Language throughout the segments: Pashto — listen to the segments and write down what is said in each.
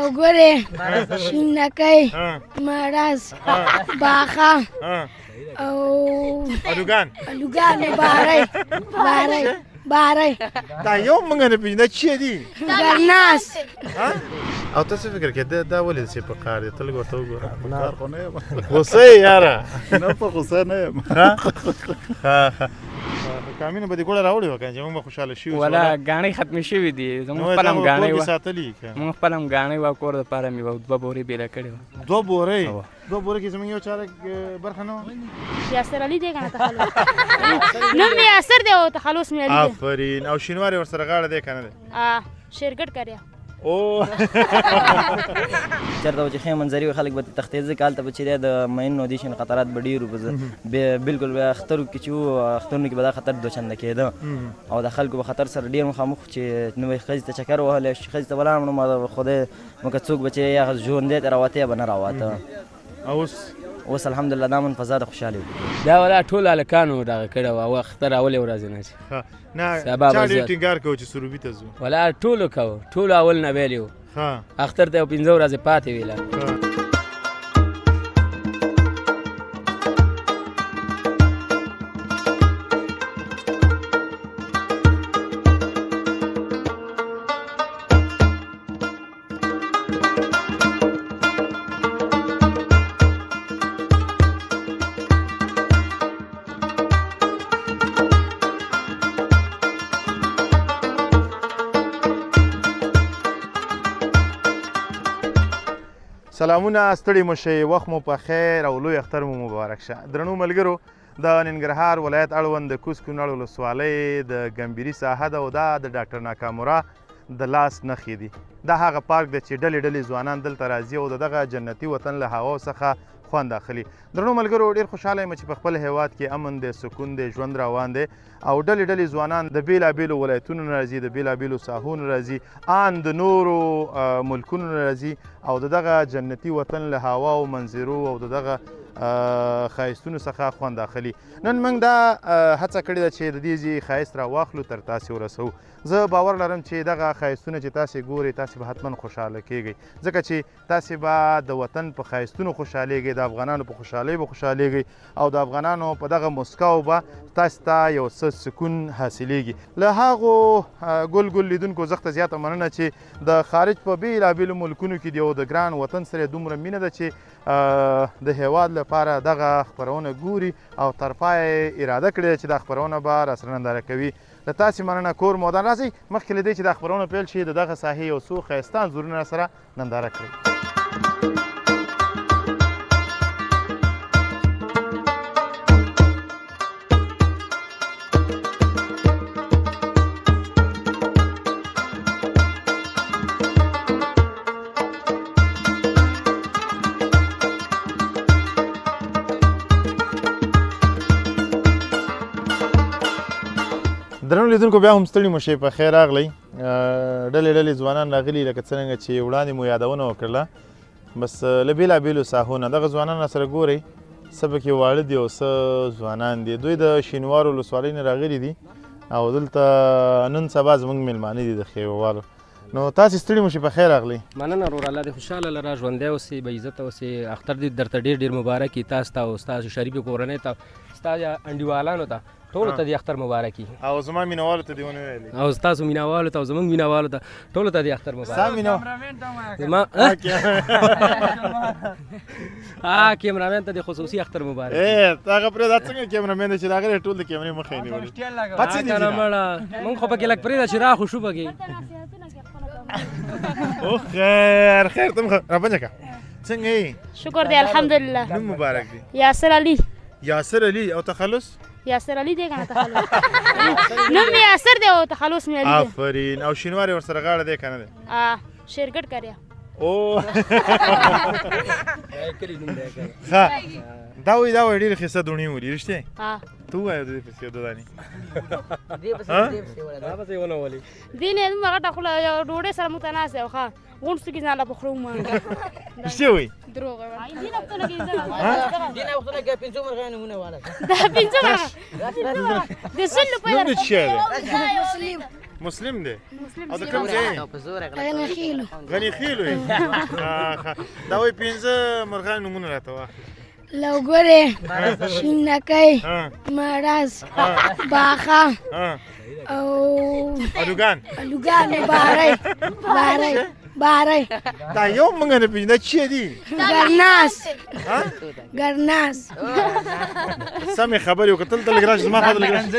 او ګورې شینکۍ مړاس باښه او الوګان بارۍ دا یو موږ نه پېژنو دا څه دي ګرناس او تاسو فکر کې دا ولې داسې په کار دی ته لږ ورته وګوره په کار خو نه یم غوسه یې یاره نه په غوسه نه یم کامینه به دې ګوړه راوړې وه که نه چې موږ به خوشحاله شوي ولا ګاڼې ختمې شوي دي زموږ خپله هم ګاڼۍ وه ساتلي موږ خپله هم ګاڼۍ وه کور دپاره مې 2 بورې بېله کړې وه 2 بورې 2 بورې کې زموږ یو چاره برخه نه وه یاسر علي دی که نه تخلص نوم مې یاسر دی او تخلص مې علي دی آفرین او شینوار یې ورسره غاړه دی که نه دی شیرګټ کریا چېرته به چې ښې منظرې وي خلک به تښتېد ځکه هلته به چې دی د مین اودیشن خطرات به ډېر وو بلکل به اخترو کې چې وو اخترونو کې به دا خطر دوچنده کېده او د خلکو به خطر سره ډېر مخامخ چې نه به ښځې ته چکر وهلی ښځې ته به لاړم نو خدای مګر څوک به چې یا ژوندی ته راوتی یا به نه راوته اوس الحمدلله دا من فضا د خوشحالي دا ولا ټول هلکانو دغه کړې وه او اختر اولې ورځې نه چې نه چا ډېر ټینګار کوو چې سروبي ته ځو ولا ټولو کوو ټولو اول نه ویلي وو اختر ته یو 5 ورځې پاتې ویله سلامونه ستړي مو شئ وخت مو په خیر او لوی اختر مو مبارک شه درنو ملګرو د ننګرهار ولایت اړوند د کوز کونړ ولسوالۍ د ګمبیري ساحه ده او دا د ډاکټر ناکامورا د لاس نښې دي دا هغه پارک دی چې ډلې ډلې ځوانان دلته راځي او د دغه جنتي وطن له هوا څخه خوند اخلي درنو ملګرو ډېر خوشحاله یم چې په خپل هیواد کې امن دی سکون دی ژوند روان دی او ډلې ډلې ځوانان د بېلابېلو ولایتونو نه راځي د بېلابېلو ساحونو راځي ان د نورو ملکونو نه راځي او د دغه جنتي وطن له هوا او منظرو او د دغه ښایستونو څخه خوند اخلي نن موږ دا هڅه کړې ده چې د دې ځای ښایست راواخلو تر تاسې ورسوو زه باور لرم چې دغه ښایستونه چې تاسې ګورئ تاسې به حتما خوشحاله کیږئ ځکه چې تاسې به د وطن په ښایستونو خوشحالیږئ د افغانانو په خوشحالۍ به خوشحالیږئ او د افغانانو په دغه مسکاو به تاسې ته یو څه سکون حاصلیږي له هغو ګل ګل لیدونکو زه ښه زیاته مننه چې د خارج په بېلابېلو ملکونو کې دي او د ګران وطن سره دومره مینه ده چې د هیواد لپاره دغه خپرونه ګوري او تر پایه اراده کړې ده چې دا خپرونه به راسره ننداره کوي له تاسې مننه کور مودان راځئ مخکې له دې چې دا خپرونه پیل شي د دغه ساحې یو څو ښایسته انځورونه راسره ننداره کړئ درنو لیدونکو بیا هم ستړي مو شئ په خیر راغلی ډلې ډلې ځوانان راغلي لکه څرنګه چې وړاندې مو یادونه وکړله بس له بېلابېلو ساحو نه دغه ځوانان راسره ګورئ څه پکې واړه دي او څه ځوانان دي دوی د شینوار ولسوالۍ نه راغلي دي او دلته نن سبا زموږ میلمانه دي د خیووالو نو تاسې ستړي مو شئ په خیر راغلی مننه ورور الله دې خوشحاله لره ژوندی اوسې به عزته اوسې اختر دې درته ډېر ډېر مبارک وي تاسو ته او ستاسو شریفې کورنۍ ته ستاسو انډیوالانو ته ټولو ته دې اختر مبارک وي او زما مینهوالو ته دې ونه ویلې او ستاسو مینهوالو ته او زموږ مینهوالو ته ټولو ته دې اختر مبارک کیمرامین ته دې خصوصي اختر مبارک هغه پرېږده دا څنګه کیمرامین دی چې راغلی ټول د کیمرې مخه یې نیولې مونږ خو پکې لږ پرېږده چې راخو شو پکې او خیر خیر ته رابنجه که څنګه یې شکر دی الحمدلله نوم مبارک دی یاسر علي یاسر علي او تخلص یاسر علي دی که نه تخلص نوم مې یاسر دی او تخلص مې علي دی آفرین او شینوار یې ورسره غاړه دی که نه دی شیرګټ کریا دا وایي ډېرې ښایسته دوڼې ولي رښتیا ته ووایه د دې پسې دو دانې دې نه دومره غټه خوله یو ډوډۍ سره موږ ته ناست دی او ښه غونډ سترګې ځان له پخړو رښتیا وایي دروغ نوم دې څه دی مسلم دی مسلم او د کوم ځای غني خيلو غني خیلو یې دا وایي 15 مرغان نومونه راته واخلي لو ګورې شینکۍ مړاس باښه او الوګان بارۍ دا یو موږ نه پېژنو دا چی دي ګرناس سمې خبرې وکړه تل لږ راشه زما خوا ته لږ راشه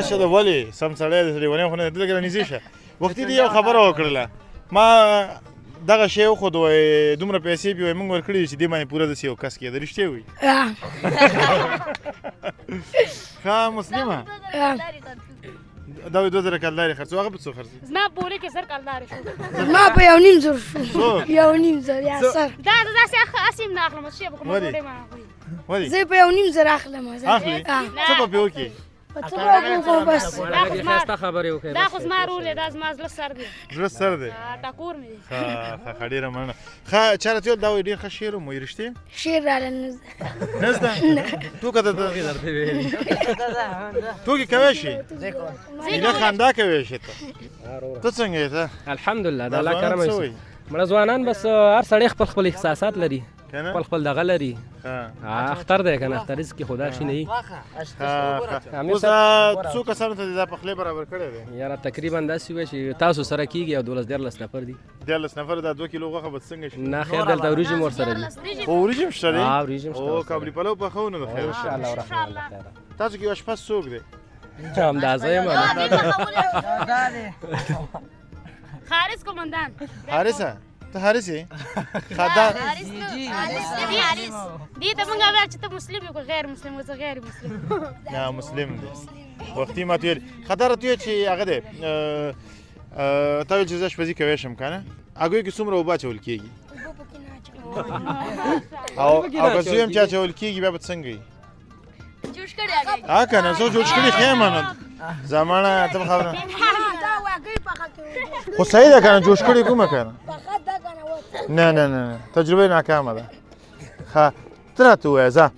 شه د ولې سم سړی دی لیونی خو نه دی لږ رانږدې شه وختي دې یو خبره وکړله ما دغه شی وښود وایي دومره پیسې بې وایي موږ ورکړي دي چې دې باندې پوره داسې یو کس کېده رښتیا وایي ښه مسلمه دا وایي 2000 کلدارې خرڅ هغه په څو خرڅ زما پورې کې سر کلدارې شو ما په 1.5 زر شو 1.5 زر یا سر دا داسې اسیم نه اخلم چې به کوم ډوډۍ ما اخلي ولې زه په 1.5 زر اخلم اخلي څه به پې وکړې بس ښایسته خبرې وکړې دا خو زما رور دی دا زما زړه سر دی زړه سر دی ټکور مې دی ښه ډېره مننه ښه چا راته ویل دا وایي ډېر ښه شعر وموي رښتیا شعر راله نه زده ټوکه ته ټوکې کوی شي هیله خندا کوی شي ته څنګه یې ته الحمدلله د الله کرم مړه ځوانان بس هر سړی خپل احساسات لري خپل دغه لري اختر دی که نه اختریز کې خدا شي نه وي اوس دا څو کسانو ته دا پخلی برابر کړی دی یاره تقریبا داسې وایي چې تاسو سره کېږي او 12-13 نفر دي 13 نفر دا 2 کیلو غوښه به څنګه شي نه خیر دلته وریجې مو ورسره دي وریجې شته دي وریجې شته او کابلي پلو پخوو نو د خیر انشاءالله ورحمه الله خیره تاسو کې اشپز څوک دی همدا زه یم حارس قومندان حارسه ته حارس یې خدار دي ته مونږ وایو چې ته مسلم یې که غیر مسلم او زه غیر مسلم نه مسلم دی وختي ما ته ویل خدار ته ویل چې هغه دی تا ویل چې زه اشپزي کوی شم که نه هګیو کې څومره اوبه اچول کېږي او که زوی هم چې اچول کېږي بیا به څنګه وي که نه زه جوړ کړي ښه یم نو زمانه ته خبره خو صحیح ده که نه جوړ کړي کومه که نه نه تجربه ناکامه ده ښه ته راته ووایه ځه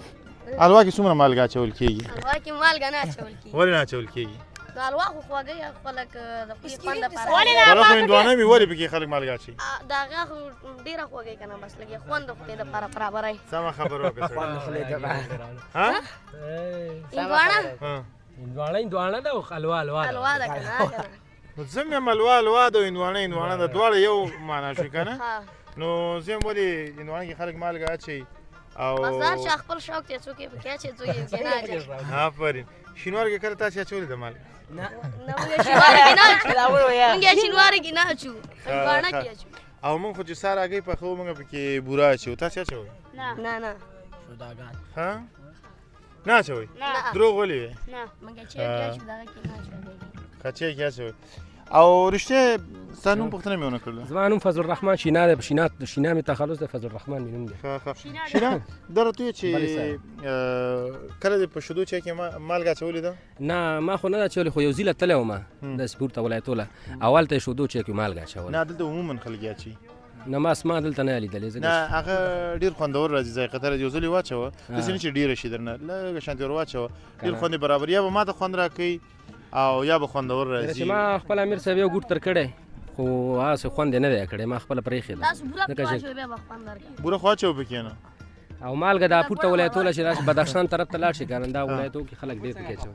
الوا کې څومره مالګه اچول کېږي الوا کې مالګه نه اچول کېږي ولې نه اچول کېږي د الوا خو خوږی خلک د خولې خوند لپاره خلک خو هندوانه مې ولې پکې خلک مالګه اچوي د هغه خو ډېره خوږی که نه بس لږ یې خوند د خولې دپاره برابروي سمه خبره وکړه هندوانه ده او الوا ده که نه نو زه مې یم الوا ده او هندوانه ده دواړه یو معنا شوي که نه نو زه یم ولې هندوانه کې خلک مالګه اچوي او بس دا هر چا خپل شوق دی څوک یې پکې اچوي څوک یې پکې نه اچوي آفرین شینوارو کې کله تاسې اچولې ده مالګه نه موږ یې شینوارو کې نه اچو موږ یې شینوارو کې نه اچو هندوانه کې اچو او موږ خو چې سهار هګۍ پخوو موږ پکې بوره اچوو تاسې اچوئ نه ها نه اچوئ دروغ ولې وی موږ یې چای کې اچو دغه کې نه اچو چای کې اچوئ او رښتیا ستا نوم پوښتنه مې ونه کړله زما نوم فضل الرحمن شینا دی شینا مې تخلص دی فضل الرحمن مې نوم دی شینا دا راته وایه چې کله دې په شیدو چای کې مالګه اچولې ده نه ما خو نه ده اچولې خو یو ځله تللی وم داسې پورته ولایتوله اول ته یې شیدو چای کې مالګه اچوله نه دلته عموما خلک یې اچوي نه ما اسما دلته نه لیدلې نه هغه ډېر خوندور راځي ذایقه ته راځي یو ځل یې واچوه داسې نه چې ډېره شي درنه لږه شانتې ور واچوه ډېر خوند یې برابر یا به ما ته خوند راکوي او یا به خوندور راځي ما خپل امیر صاحب یو ګوټ تر کړی خو هسې خوند یې نه دی کړی ما خپله پرېښې ده بوره خو اچوه پکې نه او مالګه دا پورته ولایتوله چې راشي بدخشان طرف ته لاړ شي که نه دا ولایتو کې خلک ډېر پکې اچوي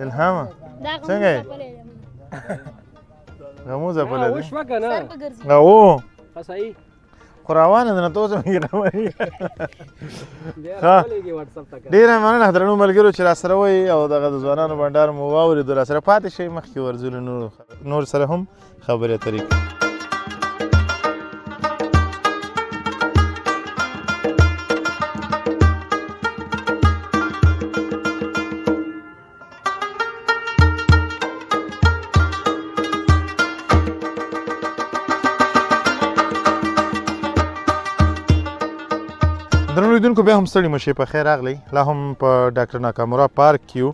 الهامه څنګه یې غمو ځپلی دی وشوه که نه او ښه صحیح خو روانه ده نه ته اوس هم یې غموي ډېره مننه درنو ملګرو چې راسره وئ او دغه د ځوانانو بنډار مو واورېدو راسره پاتې شئ مخکې ورځو له نور سره هم خبرې اترې کوو درنو لیدونکو بیا هم ستړي مه شئ په خیر راغلی لا هم په ډاکټر ناکامورا پارک کې یو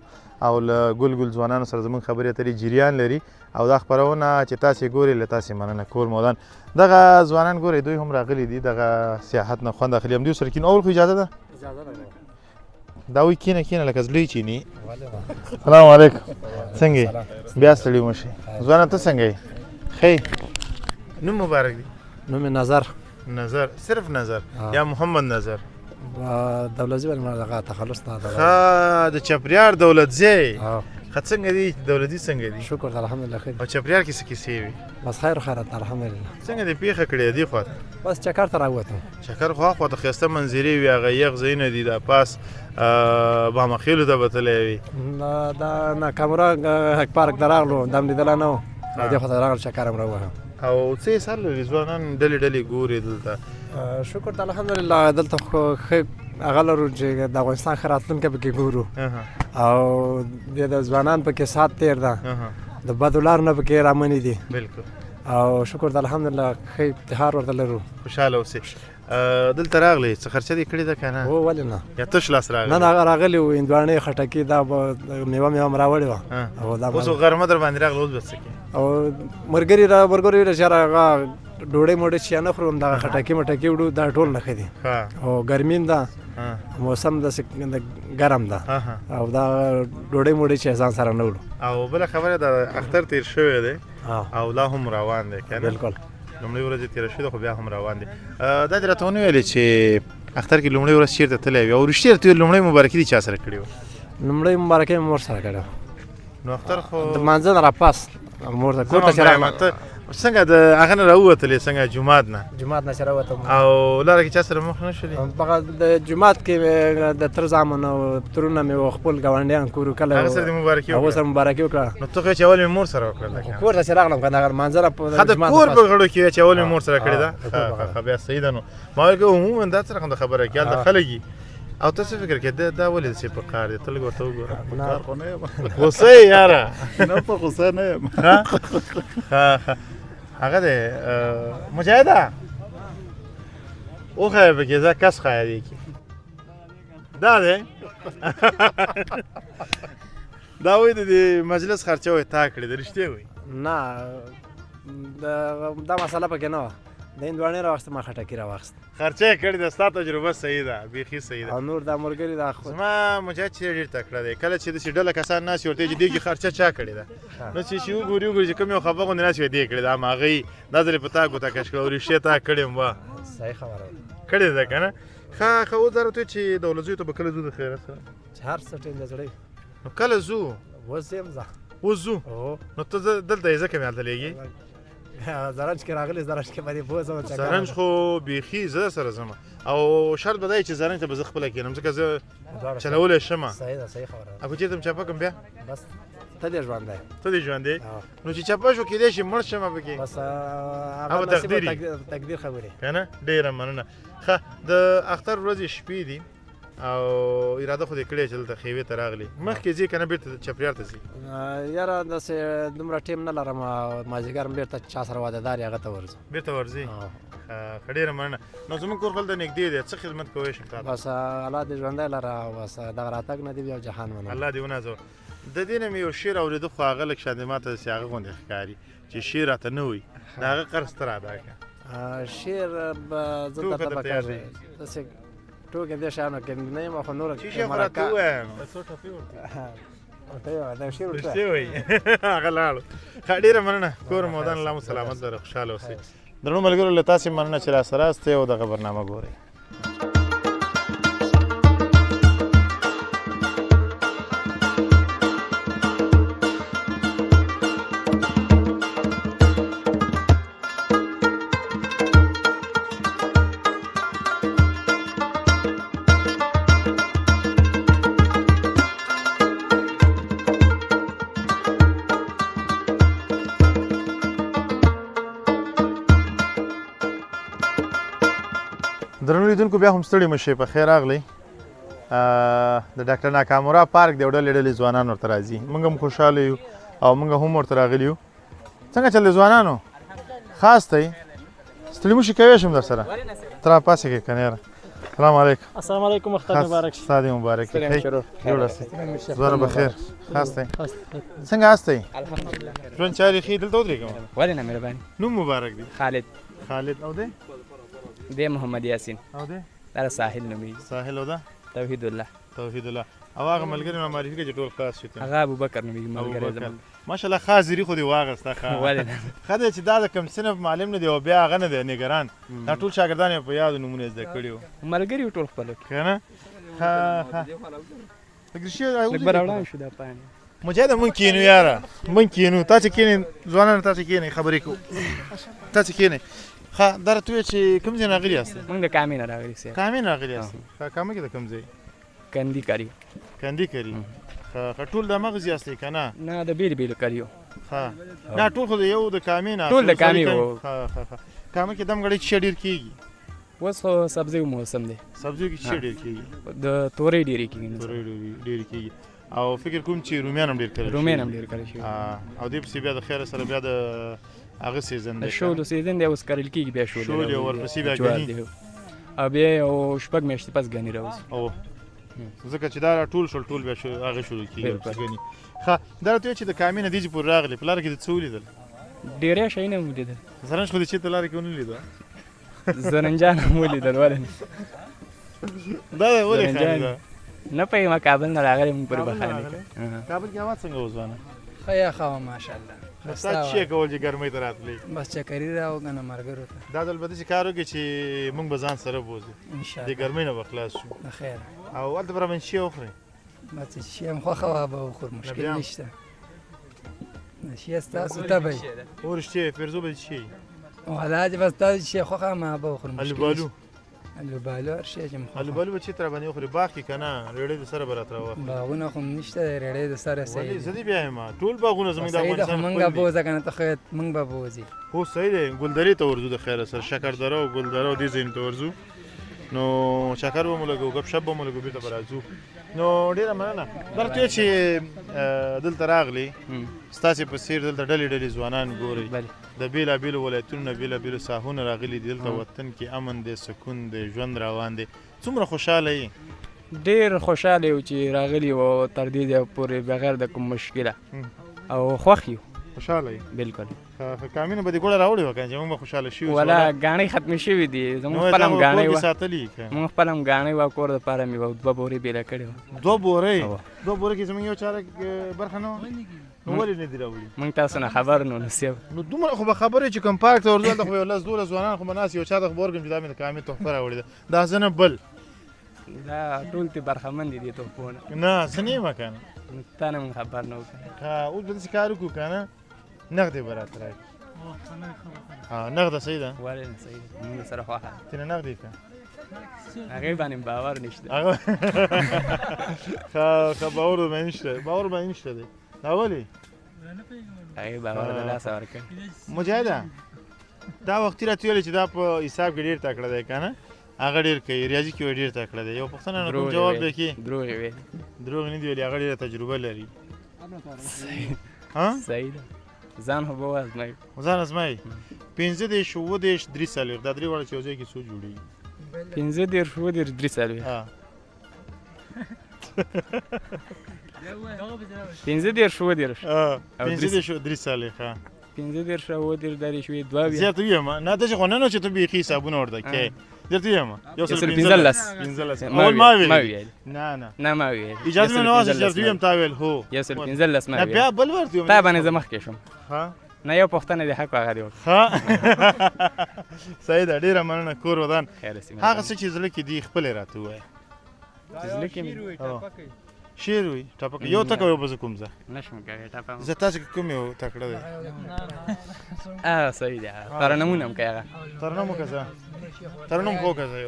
او له ګل ځوانانو سره زموږ خبرې اترې جریان لري او دا خپرونه چې تاسې ګورئ له تاسې مننه کور مودان دغه ځوانان ګورئ دوی هم راغلي دي دغه سیاحت نه خوند اخلي همدوی سره کینو اول خو اجازه ده دا وایي کینه لکه زلوی چیني. سلام علیکم. څنګه یې؟ بیا ستړي مه شئ. ځوانه ته څنګه یې؟ ښه. نوم مبارک دی؟ نوم نظر. نظر، صرف نظر یا محمد نظر؟ دولتزی باندې دغه تخلص نه ده. ښه د چپریار دولتزی. ښه څنګه دی دولتزی څنګه دی؟ شکر الحمدلله ښه. او چپریار کې څه کیسې وي؟ بس خیر خیرات الحمدلله. څنګه دې پیښه کړې دې خواته؟ بس چکر ته راووتم. چکر خواته ښایسته منظرې وي، هغه یخ ځایونه دي، دا پاس بامخیلو ته به تللی وي. دا ناکامرا پارک ته راغلو دم لیدلی نه و، دې خواته راغلو چکر هم راووهم. او څه حساب لري ځوانان ډلې ګوري دلته؟ شکر ته الحمدلله دلته خو ښه هغه لرو چې د افغانستان ښه راتلونکی پکې ګورو او د ځوانان پکې سات تېر ده، د بدو لارو نه پکې رامنې دي. بلکل. او شکر ته الحمدلله ښه افتخار ورته لرو. خوشحاله اوسئ. دلته راغلی څه خرچه دې کړې ده که نه؟ هو ولې نه، یا تش لاس راغلی؟ نه نه راغلي وو هندواڼې خټکي دا میوه مې راوړې وه. اوس غرمه در باندې راغله، اوس به څه کوې؟ او ملګري ویل چې هغه ډوډۍ موډۍ چې نه خورم دغه خټکي مټکي وړو دا ټول نه ښه دي. او ګرمین ده، موسم داسې ګرم ده او دا ډوډۍ موډۍ چې ځان سره نه وړو. او بله خبره ده اختر تېر شوی دی او لا هم روان دی که نه؟ بلکل. لومړۍ ورځ تېره شوې ده خو بیا هم روان دی. دا دې راته ونه ویلې چې اختر کې لومړۍ ورځ چېرته تللی وې او رښتیا درته ویل لومړۍ مبارکي دې چا سره کړې وه؟ لومړۍ مبارکي مې مور سره کړې وه. نو اختر خو د لمانځه نه راپاس مور ته کور ته چې راغلم. څنګه د هغه نه راووتلې څنګه جومات نه؟ جومات نه چې راووتم او لاره کې چا سره مخ نه شولې؟ هغه د جومات کې د تره زامن او ترونه مې و خپل ګاونډیان کور کله هغه سره دې مبارکي وکړه؟ هغه سره مبارکي وکړه. نو ته خو چې اول مې مور سره وکړله کور ته چې راغلم که نه هغه لمانځه را ښه د کور په غړو کې چې اول مې مور سره کړې ده. ښه بیا صحیح ده. نو ما ویل که عموما دا څه رقم خبره کې هلته خلک وي او ته څه فکر کوې دا ولې داسې په کار دی؟ ته لږ ورته وګوره. په کار خو نه یم. غوسه یې یاره؟ نه په غوسه نه یم. ښه هغه دی مجاهده وښیه پکې زه کس ښایه دی کې دا دی دا وایي د دې مجلس خرچه وایي تا کړې ده، رښتیا وایي؟ نه دا مسله پکې نه وه، د هندواڼې راواخېسته ما خټکي راواخېست. خرچه یې کړې ده، ستا تجربه صحیح ده، بیخي صحیح ده. او نور دا ملګري دا زما مجاهد چې ډېر تکړه دی، کله چې داسې ډله کسان ناست وي ورته وایي چې دې کې خرچه چا کړې ده؟ نو چې وګوري چې کوم یو خفه غوندې ناست وي دې کړې ده، هماغه دا ځل یې په تا ګوته کش کړه او رښتیا تا کړې یم وه. صحیح خبره کړې ده که نه؟ ښه اوس دا راته وایي چې دولتزیو ته به کله ځو د خیره سره؟ چې هر څه ټیم د زړه نو کله ځو؟ اوس یم ځه. اوس ځو؟ نو ته دلته یې ځکه مې هلته لېږې؟ زرنج کې راغلی، زرنج کې باندې پوه شوم. زرنج خو بیخي زه سره ځم او شرط به دا وي چې زرنج ته به زه خپله کښېنم ځکه زه چلولی شم. صحیح ده، صحیح خبره ده. او که چېرته م چاپه کړم بیا؟ بس ته دې ژوندی. ته دې ژوندی؟ نو چې چاپه شو کېدای شي مړ شمه پکې. بس هغه تقدیر خبرې که نه؟ ډېره مننه. ښه د اختر ورځې شپې دي او اراده خو دې کړې چې دلته خیوې ته راغلي، مخکې ځې که نه بېرته چپریار ته ځې؟ یاره داسې دومره ټیم نه لرم، مازدیګر م بېرته چا سره وعدهدار یې هغه ته ورځو. بېرته ورځې؟ ښه ډېره مننه. نو زموږ کور خپل ته نږدې دی، څه خدمت کوی شم تا ته؟ بس الله دې ژوندی لره او بس دغه راتګ نه دې بیا جهان منم. الله دې ونازوه. د دې نه مې یو شعر اورېده خو هغه لږ شاندې ما ته داسې هغه غوندې ښکاري چې شعر راته نه وایي، د هغه قرض ته راادا کړه. شعر به زه درته به کوم داسې ټوکې دې شیانو کې نه یم خو نور چې شی خو راته ووایه نو څو ټپې ورته دا شعر ورته رښتیا وایي. هغه لاړو. ښه ډېره مننه. کور مو ودان، الله مو سلامت لره، خوشحاله اوسئ. درنو ملګرو له تاسې مننه چې راسره یاستئ او دغه برنامه ګورئ. درنو لیدونکو بیا هم ستړي مه شئ، په خیر راغلی. د ډاکټر ناکامورا پارک دی او ډلې ډلې ځوانان ورته راځي، موږ هم خوشحاله یو او موږ هم ورته راغلي یو. څنګه چل دی ځوانانو؟ خاص دی؟ ستړي مه شئ، کوی شم در سره؟ ته راپاسېږئ که نه یاره. سلام علیکم. السلام علیکم، اختر مبارک. ستا دې مبارک وي. جوړ اوسئ. ځوانه بخیر. خاص دی؟ څنګه هستئ؟ الحمدلله. ژوند چارې ښې؟ دلته ودرېږم. ولې نه مهرباني. نوم مبارک دی؟ خالد. خالد. او دی؟ دی محمد یاسین. او دی؟ دا ساحل نومېږي. ساحل. او ده؟ توحید الله. توحید الله. او هغه ملګری ما معرفي کړه چې ټول خاص شي. هغه ابوبکر نومېږي ملګری زما. ماشاءالله خاص زیری خو دې واغسته ښه. ولې نه؟ ښه دی چې دا د کوم صنف معلم نه دی او بیا هغه نه دی نګران. دا ټول شاګردان یې په یادو نومونه زده کړي وو. ملګري ټول خپل که نه؟ ښه لږ به راوړان شو دا پاڼې. مجاهد مونږ کښېنو یاره مونږ کښېنو تاسې کښېنئ ځوانانو تاسې کښېنئ خبرې کوو تاسې کښېنئ ښه دا راته ووایه چې کوم ځای راغلي یاست موږ د کامې نه راغلي صاحب. کامې نه راغلي یاست ښه کامه کې د کوم ځای کندي کاري کندي کاري ښه ټول د مغز یاستئ که نه نه د بېلې بېلې کاریو ښه نه ټول خو د یو د کامې نه ټول د کامې وو. ښه کامه کې دمګړی څه ډېر کېږي اوس خو سبزیو موسم دی سبزیو کې څه ډېر کېږي د تورۍ ډېرې کېږي تورۍ ډېرې کېږي او فکر کوم چې رومیان هم ډېر کرل رومیان هم ډېر کرل شوي او دې پسې بیا د خیره سره بیا د هغه سیزن دی د شولو سیزن دی اوس کرل کېږي بیا شولې او ورپسې بیا ګني او بیا یو شپږ میاشتې پس ګني راوځي او ځکه چې دا ټول شول ټول بیا هغه شروع کېږي ګني ښه دا راته وایه چې د کامې نه دیجې پورې راغلې په لاره کې د څه ولیدل ډېری شیونه مو لیدل زرنج خو دې چېرته لاره کې ونه لیده زرنجان هم ولیدل ولې دا ولې خالي نه پوهېږم کابل نه راغلی موږ پرې بخانې کابل کې هوا څنګه اوس ځوانه ښه یخه وه ماشاءالله ستا څه کول چې ګرمۍ ته راتلې بس چکري راو که نه ملګرو ته دا ځل به داسې کار وکړې چې موږ به ځان سره بوځو انشاءالله دې ګرمۍ نه به خلاص شو خیر او هلته به راباندې شی وخورئ بس چې شی هم خوښه وه به وخور مشکل نشته شی ستاسو تبی او رښتیا پیرزو به دې شي والله چې بس تاسو شی خوښه ما به وخور الوبالو الوبالو هر شی چې مخ الوبالو به چېرته راباندې وخورې باغ کې که نه ریړۍ د سره به راته راواخلې باغونه خو نشته ریړۍ د سره ولې زه دې بیا یم ټول باغونه زموږ د افغانستان موږ به بوځه که نه ته خو موږ به بوځي هو صحیح دی ګلدرې ته ورځو د خیره سره شکردره او ګلدره او دې ځایونو ته ورځو نو چکر به مو لګو ګپ شپ به مو لګو بېرته به راځو نو ډېره مننه دا راته وایه چې دلته راغلې ستاسې په څېر دلته ډلې ډلې ځوانان ګورئ د بېلابېلو ولایتونو نه بېلابېلو ساحونه راغلي دي دلته وطن کې امن دی سکون دی ژوند روان دی څومره خوشحاله یې ډېر خوشحاله یو چې راغلي وو تر دې ځایه پورې بغیر د کوم مشکله او خوښ یو خوشحاله یې بلکل کامینه به دې ګوړه راوړې وه که نه چې موږ به خوشحاله شوي ولا ګاڼۍ ختمې شوي دي زموږ خپل هم ګاڼۍ وه ساتلي موږ خپل هم ګاڼۍ وه کور دپاره مې به 2 بورې بېله کړې وه 2 بورې 2 بورې کې زموږ یو چاره برخه نه وه نو ولې نه دي راوړي موږ تاسو نه خبر نو نصیب نو دومره خو به خبرې چې کوم پارک ته ورځو هلته خو یو 10-12 ځوانان خو به ناست یو چا ته خبر کړم چې دا مې د کامې تحفه راوړې ده دا زه نه بل دا ټول ترې برخمن دي دې تحفو نه نه زه نه یم که نه نو تا نه موږ خبر نه وکړو اوس به داسې کار وکړو که نه نغدې به راته راکړي نغده صحیح ده ولې نه صحیح ده موږ سره خوښه ده ترې نغدې که هغې باندې باور نشته ښه باور باندې نشته باور باندې نشته دی دا ولې هغې باور د لاسه ورکړ مجاهده دا وختي راته ویلې چې دا په حساب کې ډېر تکړه دی که نه هغه ډېر کوي ریاضي کې ډېر تکړه دی یو پوښتنه نه کوم جواب دی کې دروغ یې ویلي دروغ نه دي ویلي هغه ډېره تجربه لري صحیح ده ځان خو به وازمایو ځان ازمایي 15 اووه 3 څلوېښت دا درې واړه چې یو ځای کې څو جوړېږي 15 اووه 3 څلوېښت 15 اووه 3 څلوېښت 15 اووه 3 دا دې شوې 2 زیات ویم نه داسې خو نه نو چې ته بیخي حسابونه ورته کوې درته ویم یو سل 15 اول ما ویل نه ما ویل اجازه مې نه واخیسته چې درته ویم تا ویل هو یو سل 15 ما ویل بیا بل ورته ویم تا باندې زه مخکې شوم نه یو پوښتنه دې حق هغه دې وکړه صحیح ده ډېره مننه کور ودان خیر سي هغه څه چې زړه کې دي خپلې راته ووایه زړه کې مې شعر وي ټاپک یو ټکه یو به زه کوم زه نشم کولی ټاپه زه تاسو کې کوم یو تکړه دی صحیح ده ترنمونه هم کوي هغه ترنم که زه ترنم خو که زه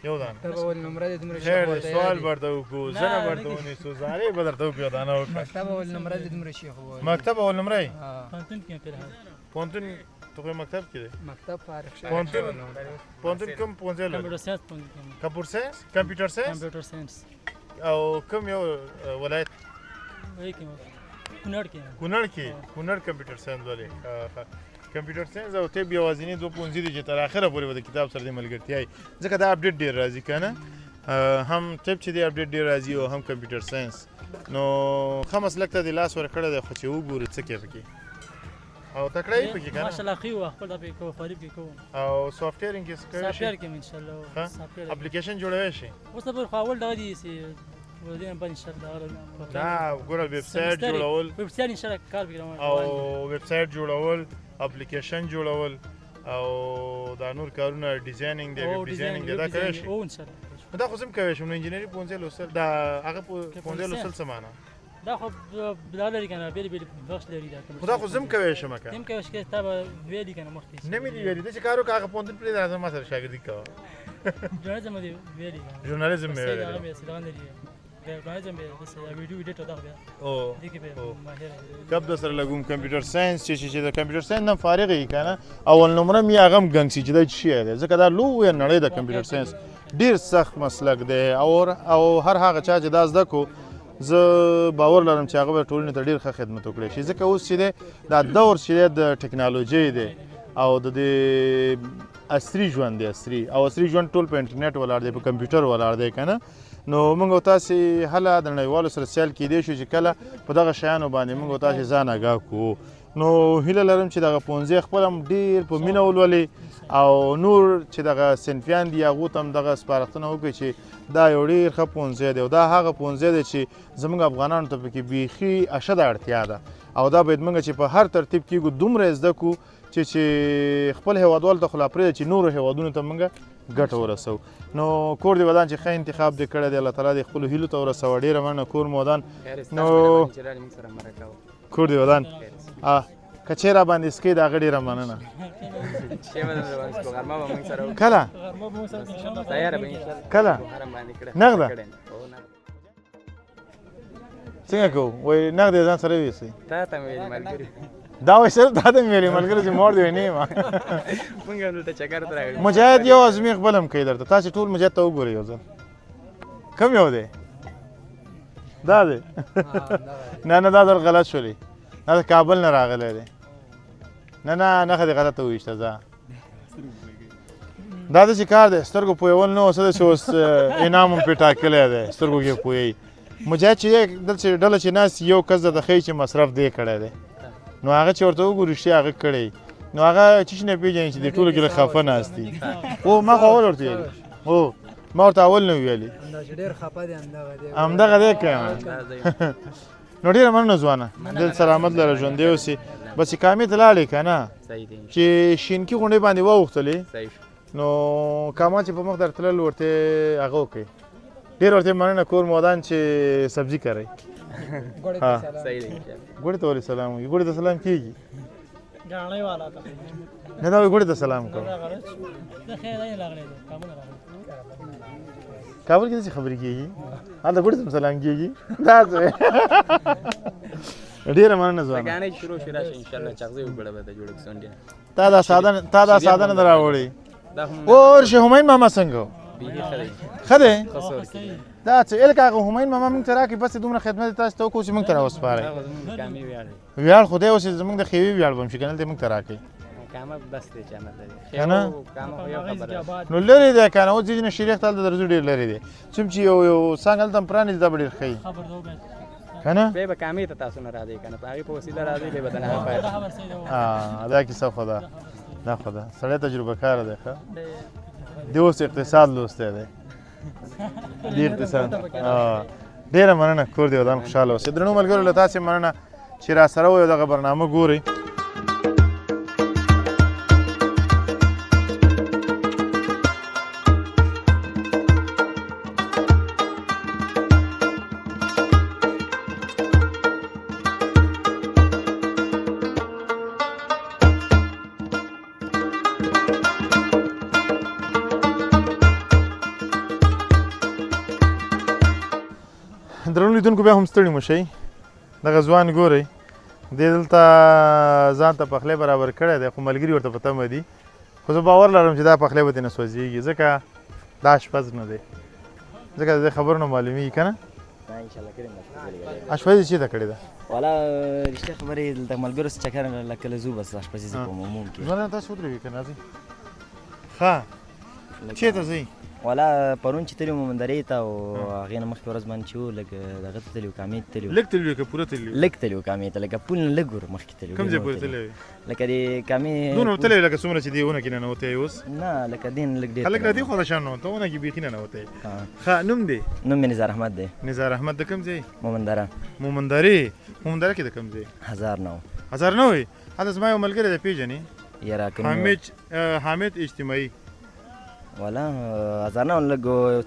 یو دانه ته به ول نمره دې دومره خیر سوال برته وکړو زه نه برته ونیسو زارې به درته وکړو یو دانه وکړه مکتب اول نمره دې دومره شیخ ووایي مکتب اول نمره یې پوهنتون تو خو مکتب کې دی مکتب فارغ شوی پوهنتون کوم پوهنځی لري کمپیوټر ساینس کمپیوټر ساینس او کوم یو ولایت کونړ کې کمپیوټر ساینس ولې کمپیوټر ساینس او طب یوازینی دوه پوهنځي دي چې تر اخره پورې به د کتاب سره د ملګرتیا وي ځکه دا اپډیټ ډېر راځي که نه هم طب چې دی اپډیټ ډېر راځي او هم کمپیوټر ساینس نو ښه مسلک ته د لاس ورکړی دی خو چې وګورو څه کې پکې او تکړه یې پکې کنه ماشاءالله خو خپل د کو خریب کې کو او سافټویر کې څه کوي سافټویر کې ان شاء الله سافټویر اپلیکیشن جوړوي شي اوس په خپل د دې سي ودین په ان شاء الله دا ګور ویب سټ جوړول ویب سټ ان شاء الله کار وکړم او ویب سټ جوړول اپلیکیشن جوړول او دا نور کارونه ډیزاینینګ دی ویب ډیزاینینګ دا کوي شي او ان شاء الله دا خو سم کوي شي نو انجینری پونځه لوسل دا هغه پونځه لوسل سمانه دا خو بلا لري کنه بیل بخش لري دا خدا خو زم کوي شمه کنه زم کوي چې تا ویلي کنه مخکې نه مې دی ویلي د چې کارو کاغه پوند پرې راځم ما سره شاګردي کوه ژورنالیزم دی ویلي ژورنالیزم مې ویلي ژورنالیزم به ویډیو ایډیټر دا بیا او دغه به ماهر کب د سره لګوم کمپیوټر ساينس چې د کمپیوټر ساينس نه فارغ یې کنه اول نمبر مې هغه غنګ چې د شي دی ځکه دا لوی نړۍ د کمپیوټر ساينس ډیر سخت مسلک دی او هر هغه چا چې دا زده کو زه باور لرم چې هغه به ټولنې ته ډېر ښه خدمت وکړي شي ځکه اوس چې دی دا دور چې دی د ټکنالوژۍ دی او د دې عصري ژوند دی او عصري ژوند ټول په انټرنیټ ولاړ دی په کمپیوټر ولاړ دی که نه نو موږ او تاسې هله د نړیوالو سره سیال کیدی شو چې کله په دغه شیانو باندې موږ او تاسې ځان آګاه کړو نو هیله لرم چې دغه پونځې خپل هم ډېر په مینه ولولي او نور چې دغه صنفیان دي هغو ته هم دغه سپارښتنه وکړي چې دا یو ډېر ښه پونځی دی او دا هغه پونځی دی چې زموږ افغانانو ته پکې بیخي اشده اړتیا ده او دا باید موږ چې په هر ترتیب کېږو دومره زده کړو چې خپل هېوادوالو ته خو لا پرېږده چې نورو هېوادونو ته موږ ګټه ورسوو نو کور دې ودان چې ښه انتخاب دې کړی دی الله تعالی دې خپلو هیلو ته ورسوه ډېره مننه کور مو ودان نو کور دې ودان که چېرې راباندې سکۍ د هغه ډېره مننه کله کله نغده څنګه کوو وایي نغد یې ځان سره یوسئ دا وایي صرف تا ته مې ویلې ملګري چې مور دې وایي نه یم مجاهد یو ازمېښت بل هم کوي درته تاسې ټول مجاهد ته وګورئ یو ځل کوم یو دی دا دی نه دا در غلط شولې دا د کابل نه راغلی دی نه نښه دې غلطه وویشته ځه دا داسې کار دی سترګو پویول نه څه ده چې اوس انعام هم پرې ټاکلی دی سترګو کې پوهیږي مجاهد چې دلته ډله چې ناست یو کس درته ښایي چې مصرف دی کړی دی نو هغه چې ورته وګورو رښتیا هغه کړی نو هغه چیش نه پېژني چې د ټولو کې خفه ناست دي او ما خو اول ورته ویلي او ما ورته اول نه ویلي همدغه دی که نو ډېره مننه ځوانه دل سلامت لره ژوندی اوسې بس کامې ته لاړې که نه چې شینکي غونډۍ باندې واوښتلې نو کامان چې په مخ در تلل ورته هغه وکړئ ډېر ورته مننه کور مودان چې سبزي کرئ ګوړې ته ولې سلام وایي ګوړې ته سلام کېږي نه دا وایي ګوړې ته سلام کوه کابل کې داسې خبرې کېږي هلته ګوړې ته هم سلام کېږي دا څه ډېره مننه ځوانه تا دا ساده نه ده راوړې اور شه همین ماما څنګه ښه دی دا څه الکه هغه همین ماما موږ ته راکړي بس دومره خدمت یې تاسو ته وکړو چې موږ ته راوسپارئ ویاړ خو دی اوس زموږ د خیوي ویاړ به هم شي که نه دلته موږ ته راکړئ که نه نو لرې دی که نه اوس ځینې شیریخ ته هلته درځو ډېر لرې دی څوم چې یو څانګه هلته هم پرانېږي دا به ډېر ښه وي که نه دا کیسه خو ده دا خو ده سړی تجربه کاره دی ښه دی اوس اقتصاد لوستی دی د اقتصاد ډېره مننه کور دې ودان خوشحاله اوسئ درنو ملګرو له تاسې مننه چې را سره وئ دغه برنامه ګورئ درنو لیدونکو بیا هم ستړي مه شئ دغه ځوان ګورئ دې دلته ځان ته پخلی برابر کړی دی خو ملګري ورته په تمه دي خو زه باور لرم چې دا پخلی به ترېنه سوځېږي ځکه دا اشپز نه دی ځکه د دې خبرو نه معلومېږي که نه اشپزي چېرته کړې ده والا رښتیا خبرې دلته ملګرو سره چکر لکه له ځو بس اشپزي زه کوم عموم کې ځوانان تاسو ودرېږئ که نه ځئ ښه چېرته ځئ ولا پرون چې تللي وو مومندرې ته او هغې نه مخکې ورځ باندې چې وو لږ دغه ته تللي وو کامې ته تللي وو لږ تللي وو که پوره تللي وو لږ تللي وو کامې ته لکه پول نه لږ ور مخکې تللي وو کوم ځای پورې تللی وې لکه د کامې دونه تللی وې لکه څومره چې دې ونه کې ننوتی یې اوس نه لکه دې نه لږ ډېر هلک را دې خوا د شان ننوته ونه کې بیخي ننوتی ښه نوم دی نوم مې نظار احمد دی نظار احمد د کوم ځای مومندره مومندره کې د کوم ځای 1009 هلته زما یو ملګری دی پیژنې حامد اجتماعي ولا 1009 لږ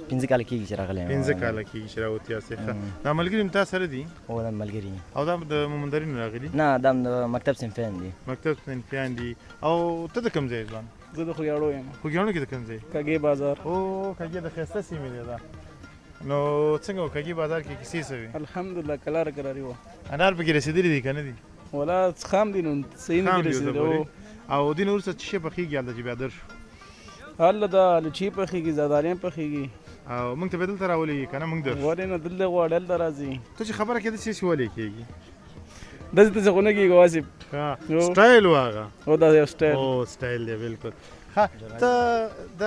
15 کاله کېږي چې راغلی 15 کاله کېږي چې راوتیا سې ښه دا ملګري مې تا سره دي هو دا ملګري او دا د مومندرې نه راغلي نه دا د مکتب صنفیان دي او ته د کوم ځای ځوان زه د خوږیاڼو یم خوږیاڼو کې د کوم ځای کږې بازار او کږې د ښایسته سیمې دی دا نو څنګه و کږې بازار کې کیسې څه وې الحمدلله کلاره کراري وه انار پکې رسېدلي دي که نه دي ولا خام دي نو صحیح نه دي رسېدلي او دې نه وروسته څه شی پخېږي هلته چې بیا در شو هله دا لچي پخېږي زردالیان پخېږي او موږ ته بیا دلته راولېږي که نه موږ در ولې نه دلته غواړي هلته راځي ته چې خبره کېده چې ولې کېږي داسې تاسې خو نه کېږي واسې سټایل و هغه او دا یو سټایل او سټایل دی بلکل ښه ته د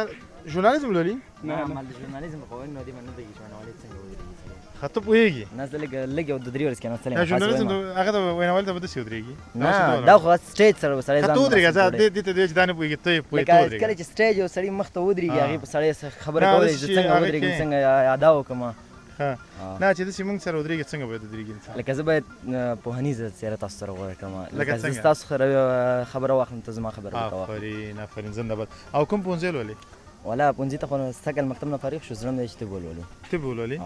ژورنالیزم لولي نه ما د ژورنالیزم په قوانینو دې باندې نه پوهېږي ژورنالۍ څنګه ودرېږي ښه ته پوهېږي نه زه لږ یو 2-3 ورځې کېناستلی یم ژورنالیزم هغه د ویناوالۍ ته به داسې ودرېږي نه دا خو سټیج سره به سړی ته ودرېږه زه دې ته دی چې دا نه پوهېږي ته یې پوهېږې لکه کله چې سټیج یو سړي مخ ته ودرېږي هغې په سړی خبره کولی زه څنګه ودرېږم څنګه ادا وکړم نه چې داسې موږ سره ودرېږي څنګه باید ودرېږي انسان لکه زه باید پوهنیزه څېره تاسو سره غوره کړم لکه زه ستاسو سره خبره واخلم ته زما خبره وکړه آفرین زنده باد او کوم پوهنځی لولې ولا پوهنځي ته خو سږکال مکتب نه فارغ شو زړه مې دی چې طب ولولو طب ولولې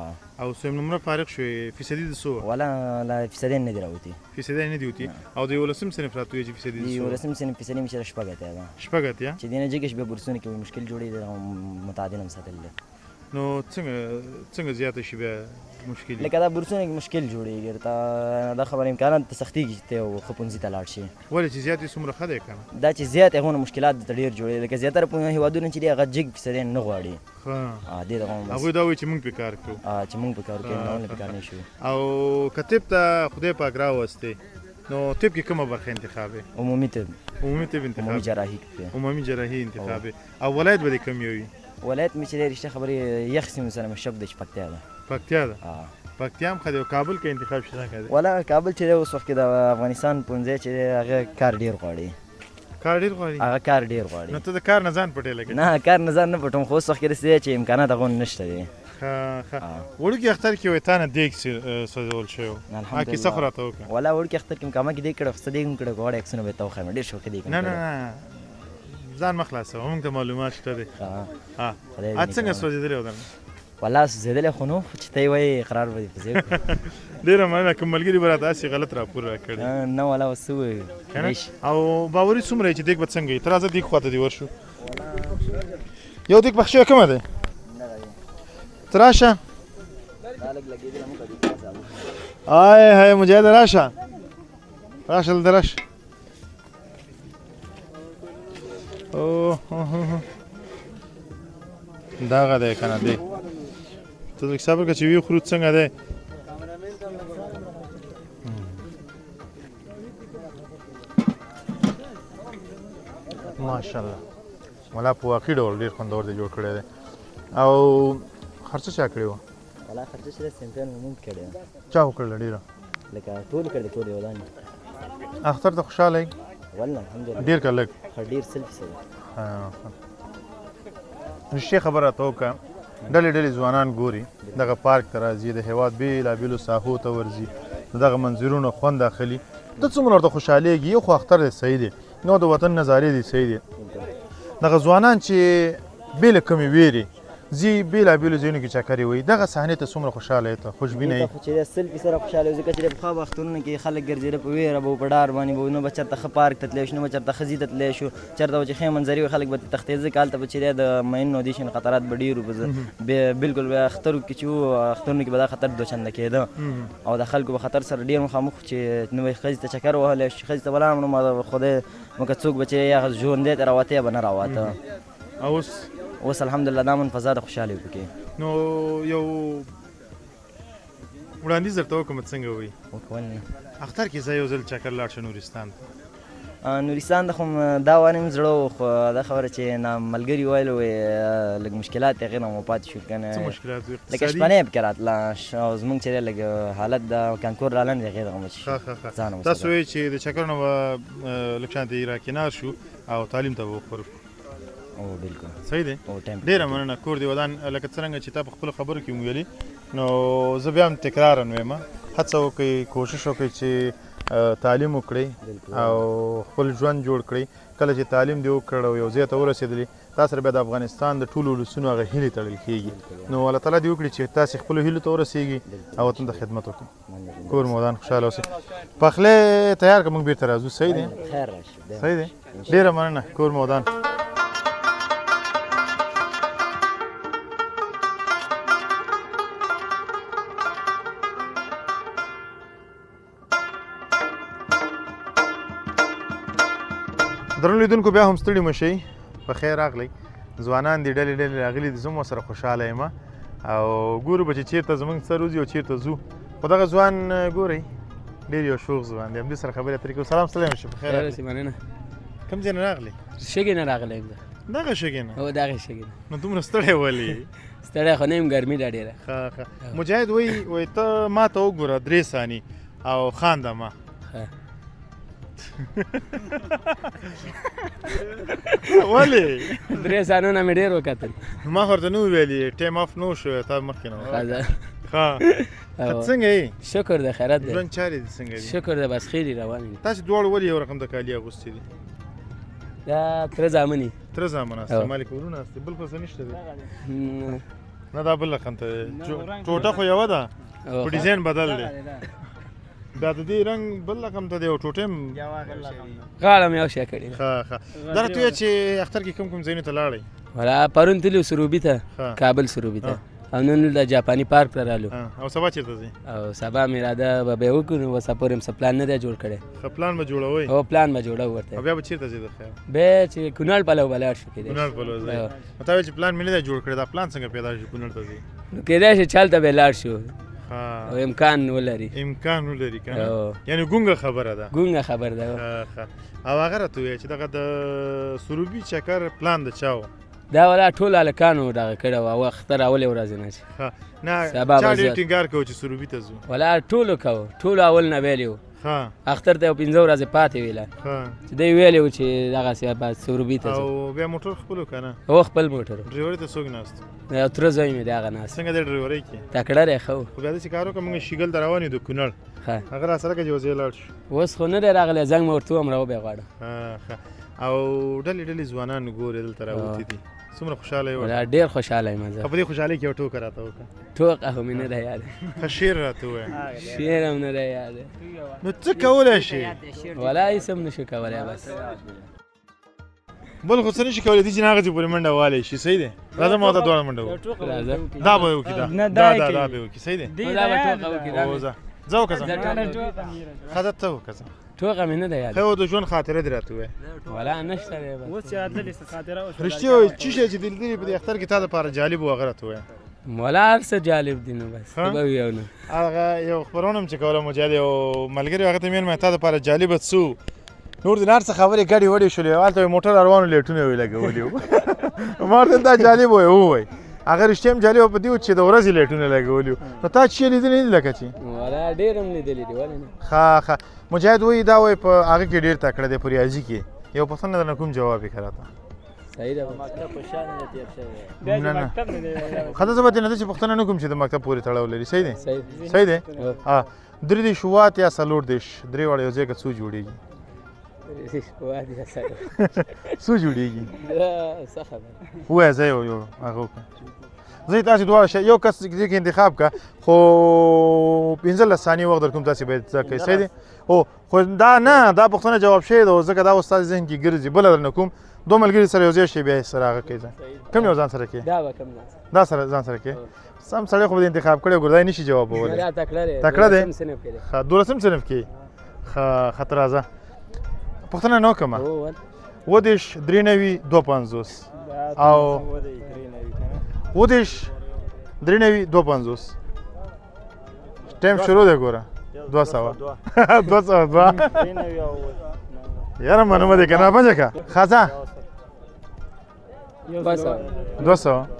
او څویم نمره فارغ شوې فیصدي د څو ولا لا فیصدي نه دي راوتي فیصدي نه دي وتي او د 11 صنف راته وایي چې فیصدي د څو 11 صنف فیصدي مې شپږ اتیا ده شپږ اتیا چې دینه جګش به بورسونه کې مشکل جوړېږي متعادل هم ساتل نو څنګه زیاته شي بیا مشکل لکه دا بورسونه کې مشکل جوړېږي دا خبره امکانات ته سختېږي چې ته یو ښه پوهنځي ته لاړ شي ولې چې زیات یې څومره ښه دی که نه دا چې زیات هغونه مشکلات درته ډېر جوړېږي لکه زیاتره هېوادونه چې دي هغه جګ فیصدي نه غواړي دې دغه هغوی دا وایي چې موږ پرې کار کوو چې موږ پرې کار کوو نه پرې کار نه شو او که طب ته خدای پاک راوستې نو طب کې کومه برخه انتخاب یې عمومي طب انتخاب عمومي جراحي انتخاب یې او ولایت به دې کوم یو وي ولایت مې چې دی رښتیا خبرې یخ سیمو سره مې شک دی چې پکتیا ده پکتیا ده پکتیا هم ښه دی او کابل کې انتخاب شي څنګه دی ولا کابل چې دی اوس وخت کې د افغانستان پوهنځی چې دی هغه کار ډېر غواړي هغه کار ډېر غواړي نو ته د کار نه ځان پټې لګوې نه کار نه ځان نه پټوم خو اوس وخت کې داسې دی چې امکانات هغونه نشته دی وړوکي اختر کې وایي تا نه دیګ سوځول شوی و کیسه خو راته وکړه ولا وړوکي اختر کې مې کامه کې دیګ کړی خو څه دیګ مې کړی غواړی عکسونه به یې ته وښیم ډېر شوقي دیګ نه ځان مه خلاصوه موږ ته معلومات شته دی څنګه سوځېدلی و درنه والله سوځېدلی خو نو چې ته یې وایې اقرار به دې په ځای وکړو ډېره مننه کوم ملګري به راته هسې غلط راپور راکړی نه والله اوس څه ووایو او باوري څومره یې چې دیګ به څنګه وي ته راځه دیګ خواته دې ورشو یو دیګ پخ شوی کومه دی ته راشه های مجاهد راشه دلته راشه دغه دی که نه دی ته لږ صبر کړه چې ویې خورو څنګه دی ماشاءالله ملا په واقعي ډول ډېر خوندور دی جوړ کړی دی او خرڅه چا کړې وه والله خرڅه چې دی صنفیانو مونږ کړې وه چا وکړله ډېره لکه ټول کړی ټول یو دانې اختر ته خوشحاله یې والله الحمدلله ډېر که لږ ډېر 100% رښتیا خبره راته وکړه ډلې ځوانان ګوري دغه پارک ته راځي د هېواد بېلابېلو ساحو ته ورځي د دغه منظرونو خوند اخلي ته څومره ورته خوشحالېږي یو خو اختر دی صحیح دی نو د وطن نظارې دی صحیح دی دغه ځوانان چې بې له کومې ویرې ځي بېلابېلو ځایونو کې چکرې وهي دغه صحنې ته څومره خوشحاله یې ته خوشبینه یې چې دی 100% خوشحاله یو ځکه چې دی پخوا وختونو کې خلک ګرځېده په ویره به په ډار باندې به نه به چېرته ښه پارک ته تللی شو نه به چېرته ښه ځي ته تللی شو چېرته به چې ښې منظرې وي خلک به تښتېد ځکه هلته به چې دی د مین اودیشن خطرات به ډېر وو بلکل به اخترو کې چې وو اخترونو کې به دا خطر دوچنده کېده او د خلکو به خطر سره ډېر مخامخ چې نه به ښځې ته چکر وهلی شي ښځې ته به لاړم نو خدای مګر څوک به چې یا ژوندی ته راوتی یا به نه راوته اوس الحمدلله دا من فضا د خوشحالۍ پکې نو یو وړاندیز درته وکړم څنګه وایي وکول نه اختر کې زه یو ځل چکر لاړ شه نورستان ته نورستان ته خو دا وانه مې زړه و خو دا خبره چې ملګري ویل لږ مشکلات یې هغې نه مو پاتې شو که نه لکه شپنۍ پکې راتله او زمونږ چې دی لږ حالت د کانکور رالنډ دی هغې دغه مچ ځان تاسو وایئ چې د چکر نه به لږ شانتې راکنار شو او تعلیم ته به وخورو او بالکل صحیح دی ډېره مننه کور دی ودان لکه څرنګه چې تا په خپلو خبرو کې مو ویلي نو زه بیا هم تکرارا ویم هڅه وکړئ کوشش وکړئ چې تعلیم وکړئ او خپل ژوند جوړ کړئ کله چې تعلیم دې وکړ او یو ځای ته ورسېدلې تاسو سره بیا د افغانستان د ټولو ولسونو هغه هیلې تړل کېږي نو الله تعالی دې وکړي چې تاسې خپلو هیلو ته ورسېږي او وطن ته خدمت وکړئ کور مو ودان خوشحاله اوسئ پخلی تیار که موږ بېرته راځو صحیح دی صحیح دی ډېره مننه کور مو ودان درنو لیدونکو بیا هم ستړي مه شئ په خیر راغلی ځوانان دي ډلې ډلې راغلي دي زه هم ورسره خوشحاله یم او ګورو به چې چېرته زموږ سره وځي او چېرته ځو خو دغه ځوان ګورئ ډېر یو شوق ځوان دی همدې سره خبرې اترې کوو سلام ستړی مه شئ په خیر راغلی مننه کوم ځای نه راغلی شګې نه راغلی یم دغه شګې نه هو دغه شګې نه نو دومره ستړی ولې ستړی خو نه یم ګرمي ده ډېره ښه ښه مجاهد وایي ته ما ته وګوره 3 ثاني او خانده ما ولې 3 ثانونه مې ډېر وکتل ما خو ورته نه وویلې ټایم آف نو شوی تا مخکې نه ښه څنګه یې شکر د خیرات دی ژوند چارې دي څنګه دي شکر د بس خیرې روان دي تاسې دواړو ولې یو رقم د کالي اغوستي دي دا تره زامن دي تره زامن هسته مالک ورونه هسته بل څه نشته دی نه دا بل رقم ته ټوټه خو یوه ده خو ډیزاین بدل دی بیا د دې رنګ بل رقم ته دی او ټوټه هم غاړه مې یو شی کړې ښه ښه دا راته ووایه چې اختر کې کوم کوم ځایونو ته لاړئ ولا پرون تللو سروبي ته کابل سروبي ته او نن د جاپاني پارک ته رالو او سبا چېرته ځئ او سبا مې اراده به وکړو نو اوسه پورې م څه پلان نه دی جوړ کړی ښه پلان به جوړوئ هو پلان به جوړو ورته او بیا به چېرته ځئ د خیر بیا چې کونړ پلو به لاړ شو کېدای کونړ پلو ځئ نو تا ویل چې پلان مې نه دی جوړ کړی دا پلان څنګه پیدا شي کونړ ته ځئ نو کېدای شي چل ته به لاړ شو او امکان ولري امکان ولري که نه یعنې ګونګه خبره ده ګونګه خبره ده او هغه راته ووایه چې دغه د سروبي چکر پلان د چا و دا ولا ټول هلکانو دغه کړی وه او اختر اولې ورځې نه چې نه چا ډېر ټینګار کوو چې سروبي ته ځو ولا ټولو کوو ټولو اول نه ویلي وو اختر ته یو 15 ورځې پاتې ویله چې دی ویلي وو چې دغسې به سروبي ته ځو او بیا موټر خپل و که نه هو خپل موټر ډریورۍ ته څوک ناست یو تره زوی مې دی هغه ناست څنګه دی ډریورۍ کې تکړه دی ښه و خو بیا داسې کار وکړه موږ شیګل ته روان یو د کونړ هغه را سره که چې یو ځای لاړ شو اوس خو نه دی راغلی زنګ مې ورته ووم راوبې غواړم او ډلې ډلې ځوانان ګورې دلته راوتي دي څومره خوشحاله یې ډېر خوشحاله یم زه په دې خوشحالۍ کې یو ټوکه راته وکړه ټوکه خو مې نه ده یاد ښه شعر راته ووایه شعر هم نه ده یاد نو څه کولی شي ولا هېڅ هم نه شو کولی بس بل خو څه نه شي کولی دي چې نه هغه ځای پورې منډه والی شي صحیح دی راځه ما ته دواړه منډه وکړو دا به وکړي دا به وکړي صحیح دی ځه وکړه ښه ته وکړه ټوکه مې نه ده یاد ښه د ژوند خاطره دې راته ووایه ولا نشته دی بس اوس چې عدل خاطره رښتیا وایي څه شی چې دلدلې په دې اختر کې تا دپاره جالب و هغه راته ووایه مولا هر څه جالب دي نو بس ته به ویو نو هغه یو خپرونه هم چې کوله مجاهد یو ملګري هغه ته مې ویل تا دپاره جالبه څه نور د هر څه خبرې ګډې وډې شولې هلته موټر روانو لیټونه یې لګولي وو ما ورته دا جالب وایي ووایي هغه رښتیا هم جالبه په دې وه چې د ورځې لیټونه لګولي وو نو تا چې یې لیدلي دي لکه چې ولا ډېر هم لیدلي دي ولې نه ښه ښه مجاهد وایي دا وایي په هغه کې ډېر تکړه دی په ریاضي کې یو پوښتنه درنه کوم جواب یې که راته صحیح ده نه نه ښه ده زه به دې نه ده چې پوښتنه نه کوم چې د مکتب پورې تړاو لري صحیح دی صحیح دی 3 شوات یا 4 درې واړه یو ځای که څو جوړېږي څو جوړېږي ووایه زه یو هغه وکړه زه تاسې دواړه یو کس دې کې انتخاب کړه خو 15 ثانیې وخت در کوم تاسې باید زده کړئ صحیح دی او خو دا نه دا پوښتنه جواب شوې ده ځکه دا اوس ستاسې ذهن کې ګرځي بله درنه کوم دوه ملګري سره یو ځای شي بیا یې سره هغه کوي کوم یو ځان سره کوي دا سره ځان سره کوي سم سړی خو به دې انتخاب کړی ګور دا یې نشي جوابولی تکړه دی 12 صنف کې ښه ته راځه پوښتنه نه وکړم 20 93 250 او 20 93 250 ټایم شروع دی ګوره 202 یاره معلومه ده که نه پنجه که خزه 200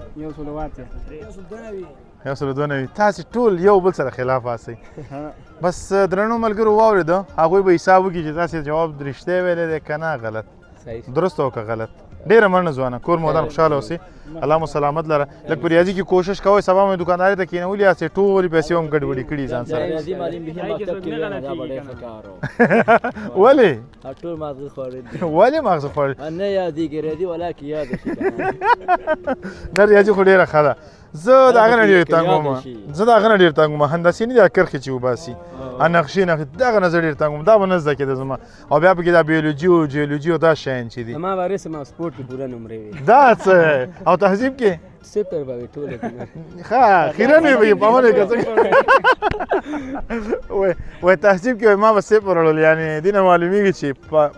192 تاسې ټول یو بل سره خلاف آسئ بس درنو ملګرو واورېده هغوی به حساب وکړي چې تاسې جواب رښتیا ویلی دی که نه غلط درست او که غلط ډېره مننه ځوانه کور مو ودان خوشحاله اوسئ الله مو سلامت لره لږ په ریاضي کې کوشش کوئ سبا مې دوکاندارۍ ته کېنولي یاستې ټولې پیسې هم ګډوډې کړي ځان سره ولې ټول ماغزه خوړل ولې ماغزه خوړل نه یادېږي ریاضي ولاکې یاد شي نه ریاضي خو ډېره ښه ده زه د هغه نه ډېر تنګ وم هندسې نه دي کرښې چې وباسي نقشې دغه نه زه ډېر تنګ وم دا به نه زده کېده زما او بیا پکې دا بیولوجي او جیولوجي او دا شیان چې دي زما وارث ما سپورټ کې پوره نمرې وي دا څه او تهذیب کې صفر به وي ټولې ښه خیرن وي به یې پامه نه که وایي تهذیب کې ما به صفر وړل یعنې دې نه معلومېږي چې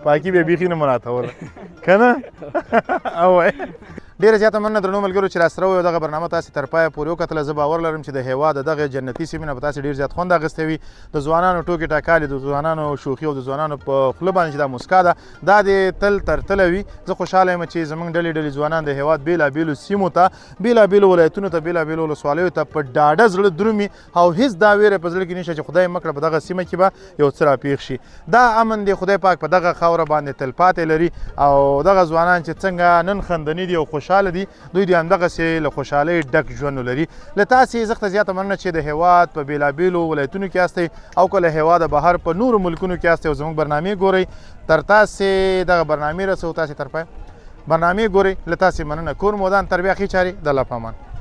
پاکي به یې بیخي نه مراعتوله که نه او وایي ډیره زیاته مننه درنو ملګرو چې راسره وو دغه برنامه تاسې تر پایه پورې وکتله زه باور لرم چې د هېواد دغه جنتي سیمې نه به تاسې ډېر زیات خوند اخیستی وي د ځوانانو ټوکې ټکالې د ځوانانو شوخي او د ځوانانو په خوله باندې چې دا مسکا ده دا دې تل تر تله وي زه خوشحاله یم چې زموږ ډلې ځوانان د هېواد بېلابېلو سیمو ته بېلابېلو ولایتونو ته بېلابېلو ولسوالیو ته په ډاډه زړه درومي او هېڅ دا ویره په زړه کې نشته چې خدای مکړه په دغه سیمه کې به یو څه راپېښ شي دا امن دی خدای پاک په دغه خاوره باندې تلپاتې لري او دغه ځوانان چې څنګه نن خندني دي او خوشحاله دي دوی دې همدغسې له خوشحالۍ ډک ژوند ولري له تاسې زښته زیاته مننه چې د هېواد په بېلابېلو ولایتونو کې یاستئ او که له هېواده بهر په نورو ملکونو کې یاستئ او زموږ برنامې ګورئ تر تاسې دغه برنامې رسوو تاسې تر پایه برنامې ګورئ له تاسې مننه کور مو ودان تر بیا ښې چارې د الله په امان